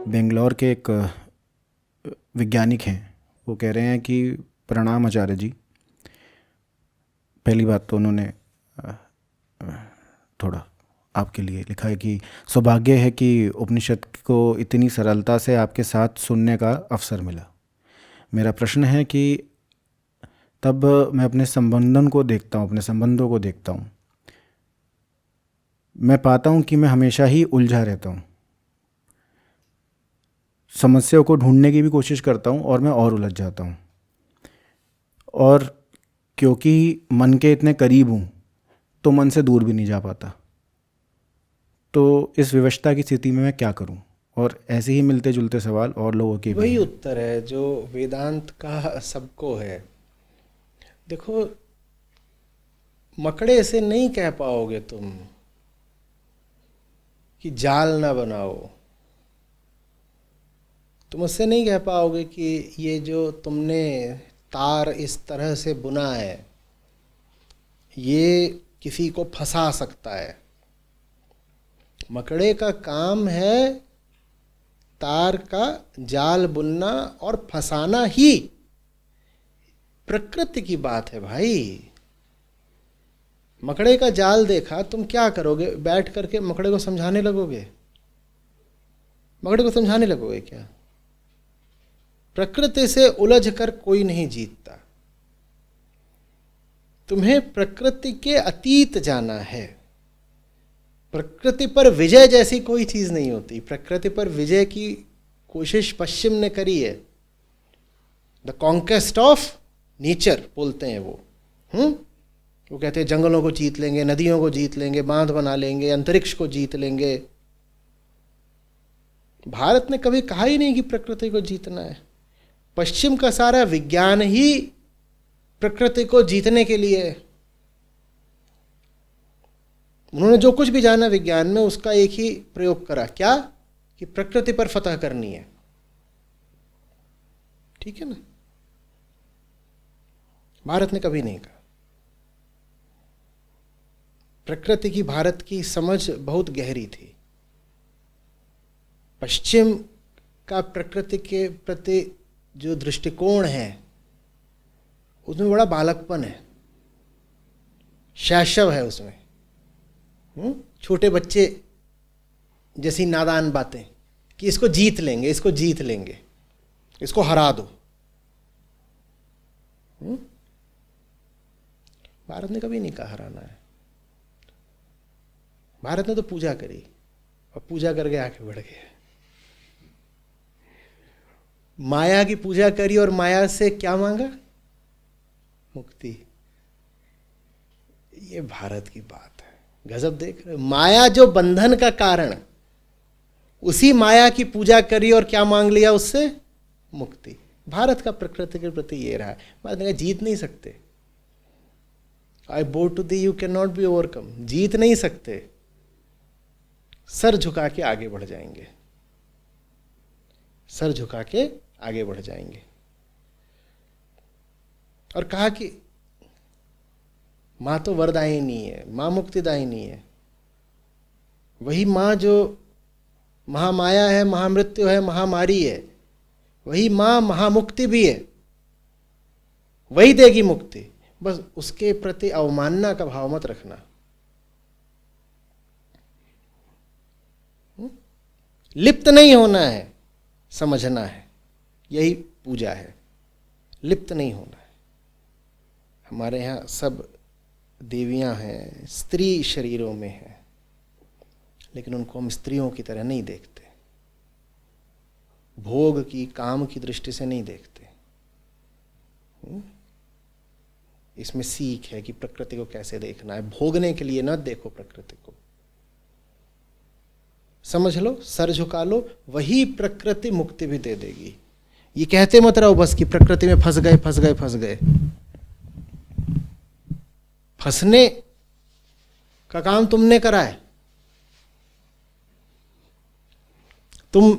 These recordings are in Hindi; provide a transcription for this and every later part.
बेंगलोर के एक वैज्ञानिक हैं, वो कह रहे हैं कि प्रणाम आचार्य जी। पहली बात तो उन्होंने थोड़ा आपके लिए लिखा है कि सौभाग्य है कि उपनिषद को इतनी सरलता से आपके साथ सुनने का अवसर मिला। मेरा प्रश्न है कि तब मैं अपने संबंधों को देखता हूँ, मैं पाता हूँ कि मैं हमेशा ही उलझा रहता हूँ। समस्याओं को ढूंढने की भी कोशिश करता हूँ और मैं और उलझ जाता हूँ। और क्योंकि मन के इतने करीब हूँ तो मन से दूर भी नहीं जा पाता। तो इस विवशता की स्थिति में मैं क्या करूँ? और ऐसे ही मिलते जुलते सवाल और लोगों के भी वही हैं। उत्तर है जो वेदांत का सबको है। देखो, मकड़े से नहीं कह पाओगे तुम कि जाल ना बनाओ। तुम उससे नहीं कह पाओगे कि ये जो तुमने तार इस तरह से बुना है ये किसी को फंसा सकता है। मकड़े का काम है तार का जाल बुनना और फंसाना ही। प्रकृति की बात है भाई। मकड़े का जाल देखा, तुम क्या करोगे? बैठ करके मकड़े को समझाने लगोगे? मकड़े को समझाने लगोगे क्या? प्रकृति से उलझ कर कोई नहीं जीतता। तुम्हें प्रकृति के अतीत जाना है। प्रकृति पर विजय जैसी कोई चीज नहीं होती। प्रकृति पर विजय की कोशिश पश्चिम ने करी है। द कॉन्क्वेस्ट ऑफ नेचर बोलते हैं वो। वो कहते हैं जंगलों को जीत लेंगे, नदियों को जीत लेंगे, बांध बना लेंगे, अंतरिक्ष को जीत लेंगे। भारत ने कभी कहा ही नहीं कि प्रकृति को जीतना है। पश्चिम का सारा विज्ञान ही प्रकृति को जीतने के लिए है। उन्होंने जो कुछ भी जाना विज्ञान में उसका एक ही प्रयोग करा, क्या? कि प्रकृति पर फतह करनी है। ठीक है ना? भारत ने कभी नहीं कहा। प्रकृति की भारत की समझ बहुत गहरी थी। पश्चिम का प्रकृति के प्रति जो दृष्टिकोण है उसमें बड़ा बालकपन है, शैशव है उसमें। छोटे बच्चे जैसी नादान बातें कि इसको जीत लेंगे, इसको जीत लेंगे, इसको हरा दो। भारत ने कभी नहीं कहा हराना है। भारत ने तो पूजा करी और पूजा करके आगे बढ़ गया। माया की पूजा करी और माया से क्या मांगा? मुक्ति। ये भारत की बात है। गजब देख रहे। माया जो बंधन का कारण, उसी माया की पूजा करी और क्या मांग लिया उससे? मुक्ति। भारत का प्रकृति के प्रति ये रहा है। भारत ने कहा जीत नहीं सकते। I bow to thee, you can not be overcome. जीत नहीं सकते, सर झुका के आगे बढ़ जाएंगे, सर झुका के आगे बढ़ जाएंगे। और कहा कि मां तो वरदायिनी है, मां मुक्तिदायिनी है। वही मां जो महामाया है, महामृत्यु है, महामारी है, वही मां महामुक्ति भी है। वही देगी मुक्ति। बस उसके प्रति अवमानना का भाव मत रखना। लिप्त नहीं होना है, समझना है। यही पूजा है, लिप्त नहीं होना है। हमारे यहाँ सब देवियां हैं, स्त्री शरीरों में हैं, लेकिन उनको हम स्त्रियों की तरह नहीं देखते। भोग की, काम की दृष्टि से नहीं देखते। इसमें सीख है कि प्रकृति को कैसे देखना है। भोगने के लिए न देखो प्रकृति को। समझ लो, सर झुका लो, वही प्रकृति मुक्ति भी दे देगी। ये कहते मत रहो बस कि प्रकृति में फंस गए फंस गए फंस गए। फंसने का काम तुमने करा है। तुम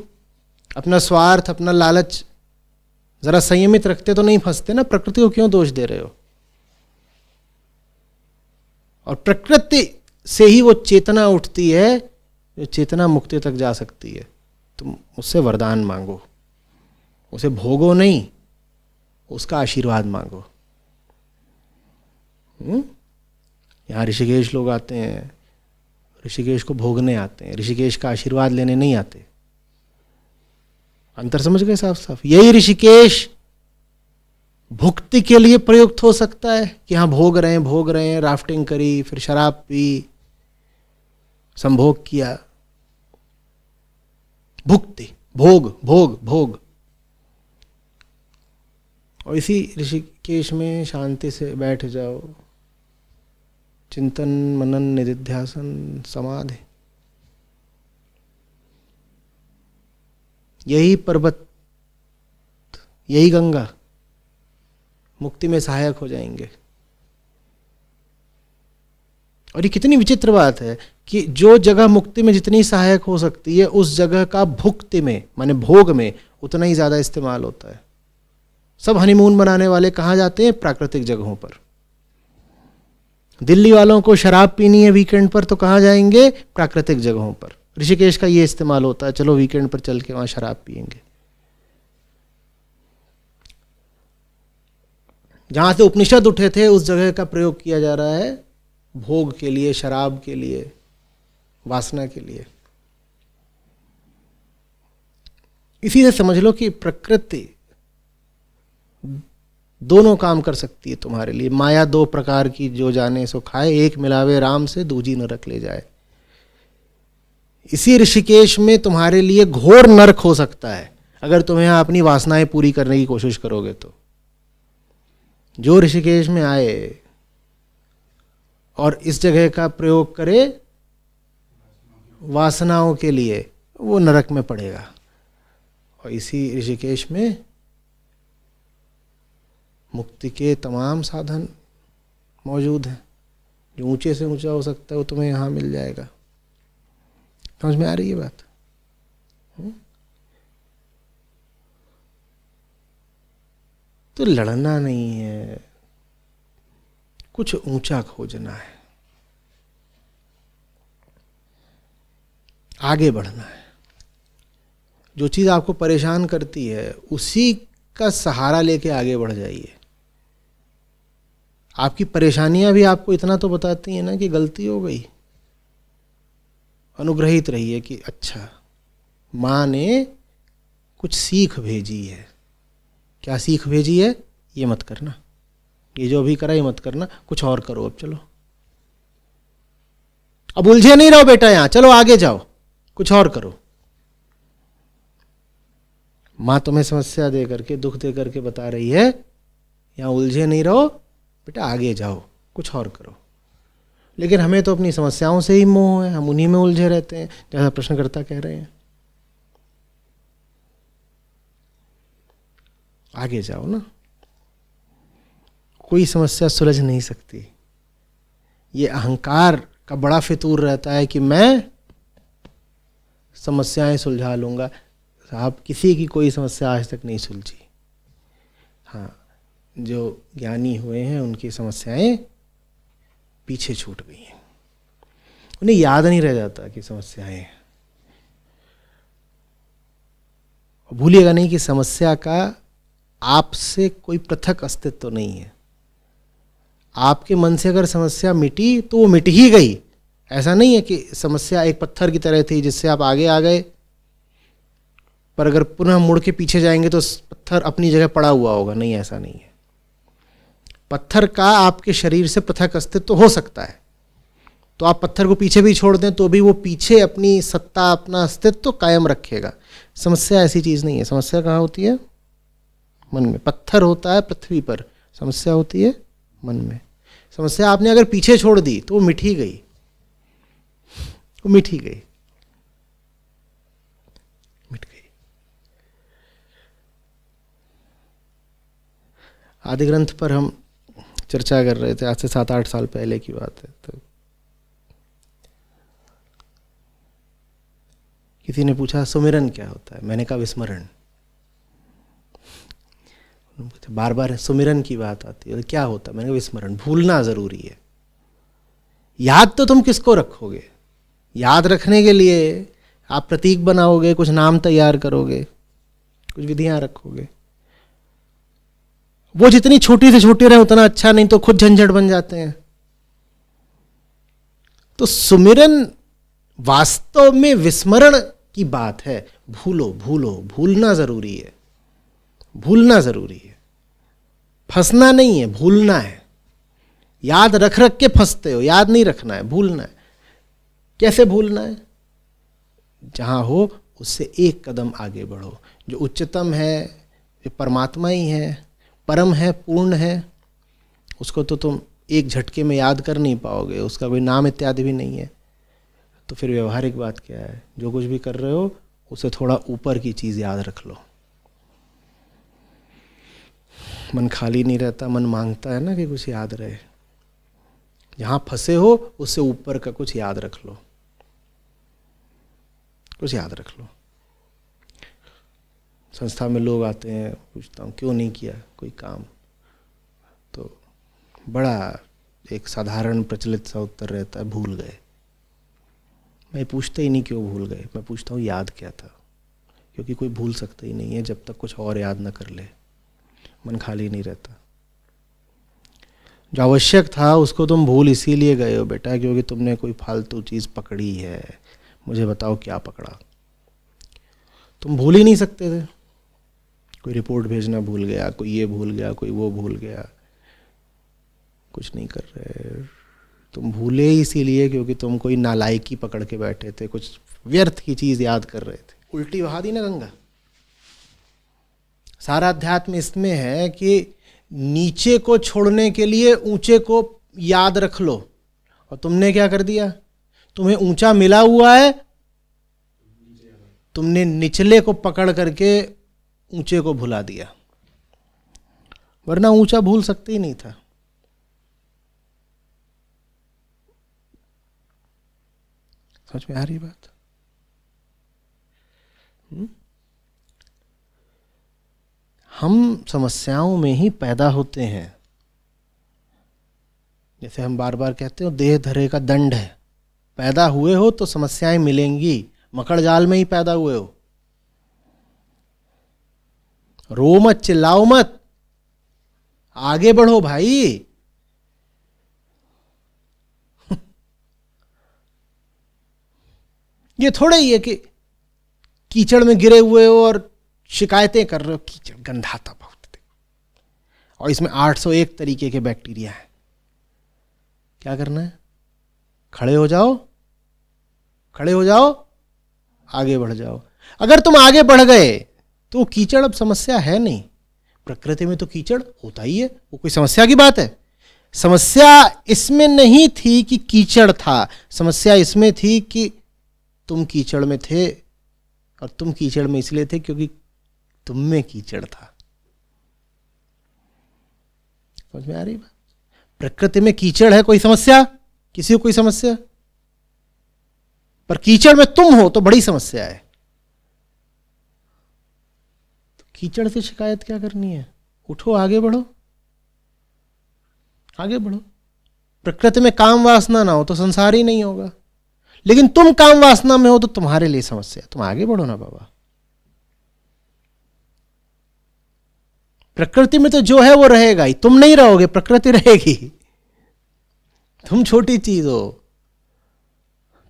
अपना स्वार्थ, अपना लालच जरा संयमित रखते तो नहीं फंसते ना। प्रकृति को क्यों दोष दे रहे हो? और प्रकृति से ही वो चेतना उठती है जो चेतना मुक्ति तक जा सकती है। तुम उससे वरदान मांगो, उसे भोगो नहीं, उसका आशीर्वाद मांगो। यहाँ ऋषिकेश लोग आते हैं, ऋषिकेश को भोगने आते हैं, ऋषिकेश का आशीर्वाद लेने नहीं आते। अंतर समझ गए साफ साफ? यही ऋषिकेश भुक्ति के लिए प्रयुक्त हो सकता है कि हाँ भोग रहे हैं, राफ्टिंग करी, फिर शराब पी, संभोग किया। भुक्ति, भोग भोग भोग। और इसी ऋषिकेश में शांति से बैठ जाओ, चिंतन मनन निधिध्यासन समाधि। यही पर्वत, यही गंगा मुक्ति में सहायक हो जाएंगे। और ये कितनी विचित्र बात है कि जो जगह मुक्ति में जितनी सहायक हो सकती है, उस जगह का भुक्ति में माने भोग में उतना ही ज्यादा इस्तेमाल होता है। सब हनीमून मनाने वाले कहाँ जाते हैं? प्राकृतिक जगहों पर। दिल्ली वालों को शराब पीनी है वीकेंड पर तो कहाँ जाएंगे? प्राकृतिक जगहों पर। ऋषिकेश का ये इस्तेमाल होता है, चलो वीकेंड पर चल के वहां शराब पिएंगे। जहां से उपनिषद उठे थे उस जगह का प्रयोग किया जा रहा है भोग के लिए, शराब के लिए, वासना के लिए। इसी से समझ लो कि प्रकृति दोनों काम कर सकती है तुम्हारे लिए। माया दो प्रकार की जो जाने सो खाए, एक मिलावे राम से दूजी नरक ले जाए। इसी ऋषिकेश में तुम्हारे लिए घोर नरक हो सकता है अगर तुम यहां अपनी वासनाएं पूरी करने की कोशिश करोगे तो। जो ऋषिकेश में आए और इस जगह का प्रयोग करे वासनाओं के लिए, वो नरक में पड़ेगा। और इसी ऋषिकेश में मुक्ति के तमाम साधन मौजूद हैं। जो ऊंचे से ऊंचा हो सकता है वो तुम्हें यहां मिल जाएगा। समझ में आ रही है बात? तो लड़ना नहीं है, कुछ ऊंचा खोजना है, आगे बढ़ना है। जो चीज आपको परेशान करती है उसी का सहारा लेके आगे बढ़ जाइए। आपकी परेशानियां भी आपको इतना तो बताती हैं ना कि गलती हो गई। अनुग्रहित रहिए कि अच्छा माँ ने कुछ सीख भेजी है। क्या सीख भेजी है? ये मत करना, ये जो अभी करा ये मत करना, कुछ और करो। अब चलो, अब उलझे नहीं रहो बेटा, यहां चलो आगे जाओ, कुछ और करो। माँ तुम्हें समस्या दे करके, दुख दे करके बता रही है यहां उलझे नहीं रहो बेटा, आगे जाओ, कुछ और करो। लेकिन हमें तो अपनी समस्याओं से ही मोह है, हम उन्हीं में उलझे रहते हैं, जैसा प्रश्नकर्ता कह रहे हैं। आगे जाओ ना, कोई समस्या सुलझ नहीं सकती। ये अहंकार का बड़ा फितूर रहता है कि मैं समस्याएं सुलझा लूंगा। साहब, किसी की कोई समस्या आज तक नहीं सुलझी। हाँ, जो ज्ञानी हुए हैं उनकी समस्याएं पीछे छूट गई हैं, उन्हें याद नहीं रह जाता कि समस्याएं हैं। भूलिएगा नहीं कि समस्या का आपसे कोई पृथक अस्तित्व तो नहीं है। आपके मन से अगर समस्या मिटी तो वो मिट ही गई। ऐसा नहीं है कि समस्या एक पत्थर की तरह थी जिससे आप आगे आ गए, पर अगर पुनः मुड़ के पीछे जाएंगे तो पत्थर अपनी जगह पड़ा हुआ होगा। नहीं, ऐसा नहीं है। पत्थर का आपके शरीर से पृथक अस्तित्व हो सकता है, तो आप पत्थर को पीछे भी छोड़ दें तो भी वो पीछे अपनी सत्ता, अपना अस्तित्व कायम रखेगा। समस्या ऐसी चीज नहीं है। समस्या कहाँ होती है? मन में। पत्थर होता है पृथ्वी पर, समस्या होती है मन में। समस्या आपने अगर पीछे छोड़ दी तो वो मिट ही गई, वो मिट ही गई, मिट गई। आदि ग्रंथ पर हम चर्चा कर रहे थे, आज से 7-8 साल पहले की बात है। तो किसी ने पूछा सुमिरन क्या होता है? मैंने कहा विस्मरण। बार बार सुमिरन की बात आती है, क्या होता है? मैंने कहा विस्मरण। भूलना जरूरी है। याद तो तुम किसको रखोगे? याद रखने के लिए आप प्रतीक बनाओगे, कुछ नाम तैयार करोगे, कुछ विधियां रखोगे। वो जितनी छोटी से छोटी रहे उतना अच्छा, नहीं तो खुद झंझट बन जाते हैं। तो सुमिरन वास्तव में विस्मरण की बात है। भूलो भूलो, भूलना जरूरी है, भूलना जरूरी है। फंसना नहीं है, भूलना है। याद रख रख के फंसते हो, याद नहीं रखना है, भूलना है। कैसे भूलना है? जहां हो उससे एक कदम आगे बढ़ो। जो उच्चतम है, जो परमात्मा ही है, परम है, पूर्ण है, उसको तो तुम एक झटके में याद कर नहीं पाओगे, उसका कोई नाम इत्यादि भी नहीं है। तो फिर व्यवहारिक बात क्या है? जो कुछ भी कर रहे हो उसे थोड़ा ऊपर की चीज़ याद रख लो। मन खाली नहीं रहता, मन मांगता है ना कि कुछ याद रहे। जहाँ फंसे हो उससे ऊपर का कुछ याद रख लो, कुछ याद रख लो। संस्था में लोग आते हैं, पूछता हूँ क्यों नहीं किया कोई काम, तो बड़ा एक साधारण प्रचलित सा उत्तर रहता है, भूल गए। मैं पूछता ही नहीं क्यों भूल गए, मैं पूछता हूँ याद क्या था। क्योंकि कोई भूल सकता ही नहीं है जब तक कुछ और याद न कर ले, मन खाली नहीं रहता। जो आवश्यक था उसको तुम भूल इसीलिए गए हो बेटा, क्योंकि तुमने कोई फालतू चीज़ पकड़ी है। मुझे बताओ क्या पकड़ा? तुम भूल ही नहीं सकते थे। कोई रिपोर्ट भेजना भूल गया, कोई ये भूल गया, कोई वो भूल गया, कुछ नहीं कर रहे। तुम भूले इसीलिए क्योंकि तुम कोई नालायकी पकड़ के बैठे थे, कुछ व्यर्थ की चीज़ याद कर रहे थे। उल्टी बहा दी ना गंगा। सारा अध्यात्म इसमें है कि नीचे को छोड़ने के लिए ऊंचे को याद रख लो, और तुमने क्या कर दिया? तुम्हें ऊंचा मिला हुआ है, तुमने निचले को पकड़ करके ऊंचे को भुला दिया। वरना ऊंचा भूल सकते ही नहीं था। समझ में आ रही बात? हम समस्याओं में ही पैदा होते हैं। जैसे हम बार बार कहते हो, देह धरे का दंड है। पैदा हुए हो तो समस्याएं मिलेंगी, मकड़ जाल में ही पैदा हुए हो। रो मत, चिल्लाओ मत, आगे बढ़ो भाई। ये थोड़ा ही है कि कीचड़ में गिरे हुए हो और शिकायतें कर रहे हो, कीचड़ गंधाता बहुत, और इसमें 801 तरीके के बैक्टीरिया हैं। क्या करना है? खड़े हो जाओ, खड़े हो जाओ, आगे बढ़ जाओ। अगर तुम आगे बढ़ गए तो कीचड़ अब समस्या है नहीं। प्रकृति में तो कीचड़ होता ही है, वो कोई समस्या की बात है? समस्या इसमें नहीं थी कि कीचड़ था, समस्या इसमें थी कि तुम कीचड़ में थे, और तुम कीचड़ में इसलिए थे क्योंकि तुम में कीचड़ था। समझ में आ रही बात? प्रकृति में कीचड़ है, कोई समस्या? किसी को कोई समस्या? पर कीचड़ में तुम हो तो बड़ी समस्या है। तो कीचड़ से शिकायत क्या करनी है? उठो, आगे बढ़ो, आगे बढ़ो। प्रकृति में काम वासना ना हो तो संसार ही नहीं होगा, लेकिन तुम काम वासना में हो तो तुम्हारे लिए समस्या। तुम आगे बढ़ो ना बाबा। प्रकृति में तो जो है वो रहेगा ही, तुम नहीं रहोगे, प्रकृति रहेगी। तुम छोटी चीज हो,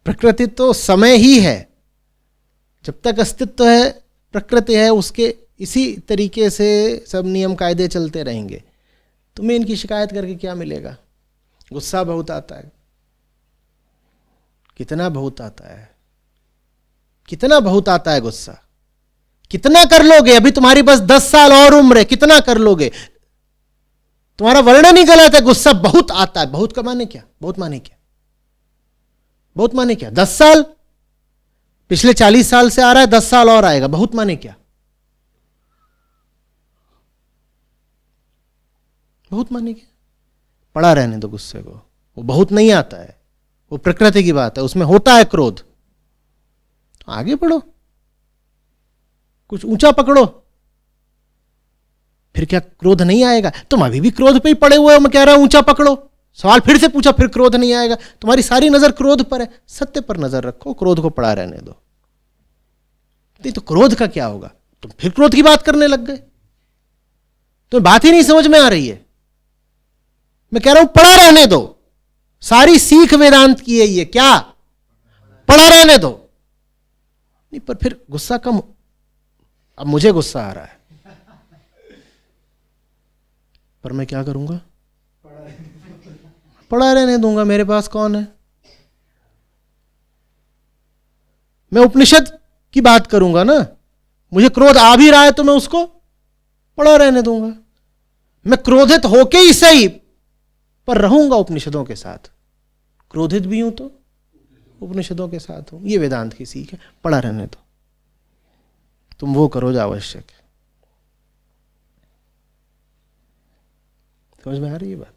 प्रकृति तो समय ही है। जब तक अस्तित्व है, प्रकृति है, उसके इसी तरीके से सब नियम कायदे चलते रहेंगे। तुम्हें इनकी शिकायत करके क्या मिलेगा? गुस्सा बहुत आता है, कितना बहुत आता है, कितना बहुत आता है गुस्सा। कितना कर लोगे? अभी तुम्हारी बस 10 साल और उम्र है, कितना कर लोगे? तुम्हारा वर्णन ही गलत है। गुस्सा बहुत आता है। बहुत का माने क्या? बहुत माने क्या? बहुत माने क्या? 10 साल पिछले 40 साल से आ रहा है, 10 साल और आएगा। बहुत माने क्या? बहुत माने क्या? पड़ा रहने दो गुस्से को। वो बहुत नहीं आता है, वो प्रकृति की बात है, उसमें होता है क्रोध। तो आगे बढ़ो, कुछ ऊंचा पकड़ो, फिर क्या क्रोध नहीं आएगा? तुम अभी भी क्रोध पे ही पड़े हुए हो। मैं कह रहा हूं ऊंचा पकड़ो। सवाल फिर से पूछा, फिर क्रोध नहीं आएगा? तुम्हारी सारी नजर क्रोध पर है। सत्य पर नजर रखो, क्रोध को पड़ा रहने दो। नहीं तो क्रोध का क्या होगा? तुम फिर क्रोध की बात करने लग गए। तो बात ही नहीं समझ में आ रही है। मैं कह रहा हूं पड़ा रहने दो। सारी सीख वेदांत की है ये, क्या? पड़ा रहने दो। नहीं पर फिर गुस्सा कम। अब मुझे गुस्सा आ रहा है, पर मैं क्या करूंगा? पड़ा रहने दूंगा। मेरे पास कौन है? मैं उपनिषद की बात करूंगा ना। मुझे क्रोध आ भी रहा है तो मैं उसको पड़ा रहने दूंगा। मैं क्रोधित होके ही सही, पर रहूंगा उपनिषदों के साथ। क्रोधित भी हूं तो उपनिषदों के साथ हूं। ये वेदांत की सीख है। पड़ा रहने दो, तुम वो करो जो आवश्यक है। समझ में आ रही है बात?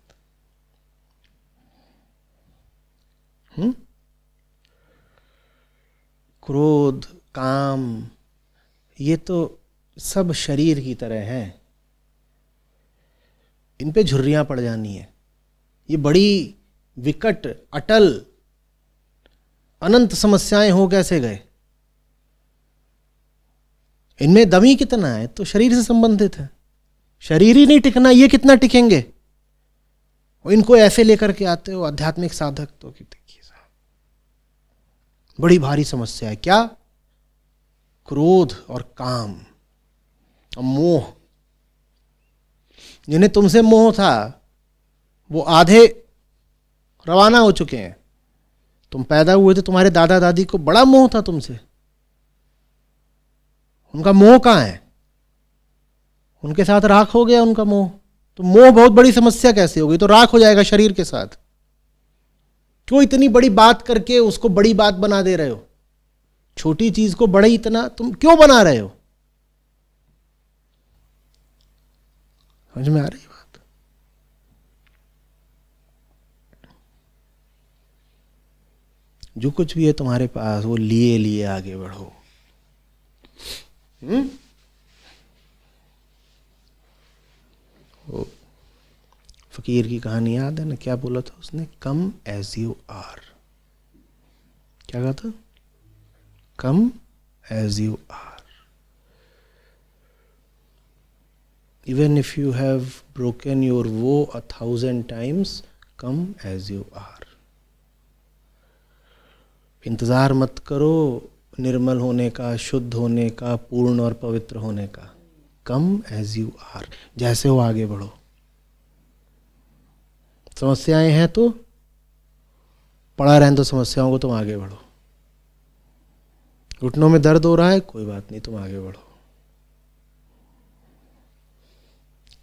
क्रोध, काम, ये तो सब शरीर की तरह है। इन पे झुर्रियां पड़ जानी है। ये बड़ी विकट, अटल, अनंत समस्याएं हो कैसे गए? इनमें दमी कितना है? तो शरीर से संबंधित है। शरीर ही नहीं टिकना, ये कितना टिकेंगे? और इनको ऐसे लेकर के आते हो आध्यात्मिक साधक, तो देखिए साहब बड़ी भारी समस्या है। क्या? क्रोध और काम और मोह। जिन्हें तुमसे मोह था वो आधे रवाना हो चुके हैं। तुम पैदा हुए थे, तुम्हारे दादा दादी को बड़ा मोह था तुमसे। उनका मोह कहां है? उनके साथ राख हो गया उनका मोह। तो मोह बहुत बड़ी समस्या कैसे होगी? तो राख हो जाएगा शरीर के साथ। क्यों इतनी बड़ी बात करके उसको बड़ी बात बना दे रहे हो? छोटी चीज को बड़ा इतना तुम क्यों बना रहे हो? समझ में आ रही बात? जो कुछ भी है तुम्हारे पास वो लिए लिए आगे बढ़ो। वो फकीर की कहानी याद है ना? क्या बोला था उसने? Come as you are. क्या कहा था? Come as you are. Even if you have broken your woe 1,000 times, come as you are. इंतजार मत करो निर्मल होने का, शुद्ध होने का, पूर्ण और पवित्र होने का। Come as you are. जैसे हो आगे बढ़ो। समस्याएं हैं तो पड़ा रहने दो समस्याओं को, तुम आगे बढ़ो। घुटनों में दर्द हो रहा है, कोई बात नहीं, तुम आगे बढ़ो।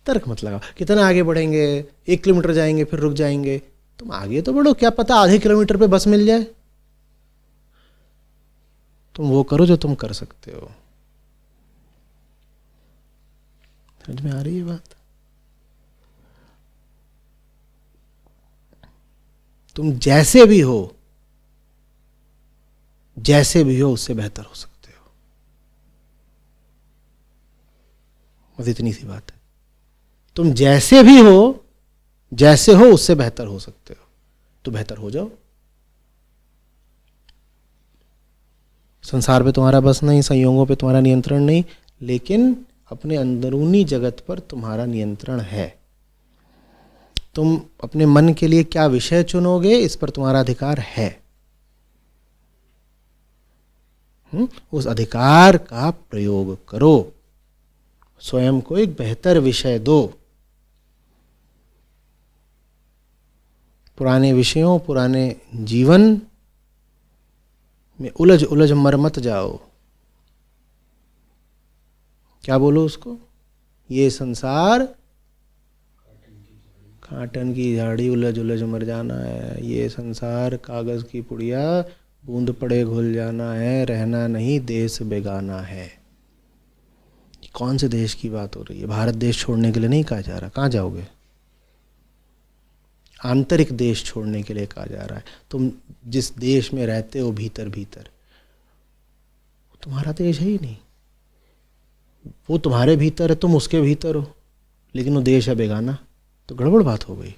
तर्क मत लगाओ। कितना आगे बढ़ेंगे? 1 किलोमीटर जाएंगे फिर रुक जाएंगे। तुम आगे तो बढ़ो। क्या पता आधे किलोमीटर पे बस मिल जाए। तुम वो करो जो तुम कर सकते हो। समझ में आ रही है बात? तुम जैसे भी हो, जैसे भी हो उससे बेहतर हो सकते हो। बस इतनी सी बात है। तुम जैसे भी हो, जैसे हो उससे बेहतर हो सकते हो, तो बेहतर हो जाओ। संसार पे तुम्हारा बस नहीं, संयोगों पे तुम्हारा नियंत्रण नहीं, लेकिन अपने अंदरूनी जगत पर तुम्हारा नियंत्रण है। तुम अपने मन के लिए क्या विषय चुनोगे, इस पर तुम्हारा अधिकार है। उस अधिकार का प्रयोग करो। स्वयं को एक बेहतर विषय दो। पुराने विषयों, पुराने जीवन में उलझ उलझ मर मत जाओ। क्या बोलो उसको? ये संसार काटन की झाड़ी, उलझ उलझ मर जाना है। ये संसार कागज की पुड़िया, बूंद पड़े घुल जाना है। रहना नहीं, देश बेगाना है। कौन से देश की बात हो रही है? भारत देश छोड़ने के लिए नहीं कहा जा रहा। कहाँ जाओगे? आंतरिक देश छोड़ने के लिए कहा जा रहा है। तुम जिस देश में रहते हो भीतर भीतर, वो तुम्हारा देश है ही नहीं। वो तुम्हारे भीतर है, तुम उसके भीतर हो, लेकिन वो देश है बेगाना। तो गड़बड़ बात हो गई।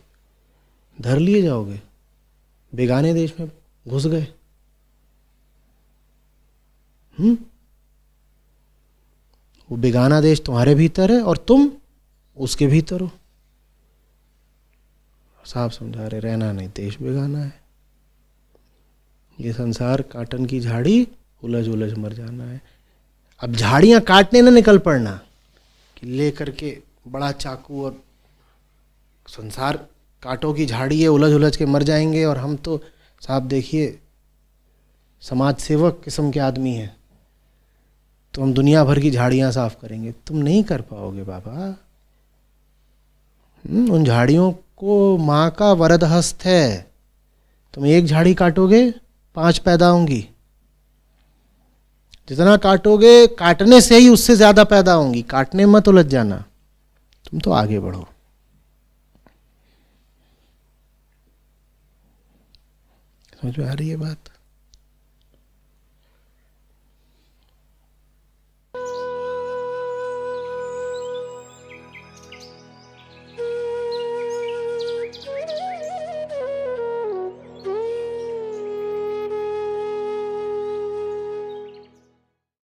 धर लिए जाओगे, बेगाने देश में घुस गए। वो बेगाना देश तुम्हारे भीतर है और तुम उसके भीतर हो। साहब समझा रहे, रहना नहीं, देश बेगाना है। ये संसार काटन की झाड़ी, उलझ उलझ मर जाना है। अब झाड़ियां काटने न निकल पड़ना कि ले करके बड़ा चाकू और संसार काटो की झाड़ी है, उलझ उलझ के मर जाएंगे और हम तो साहब देखिए समाज सेवक किस्म के आदमी हैं, तो हम दुनिया भर की झाड़ियां साफ करेंगे। तुम नहीं कर पाओगे बाबा। उन झाड़ियों को माँ का वरद हस्त है। तुम एक झाड़ी काटोगे 5 पैदा होंगी, जितना काटोगे काटने से ही उससे ज्यादा पैदा होंगी। काटने मत उलझ जाना, तुम तो आगे बढ़ो। समझ में आ रही है बात?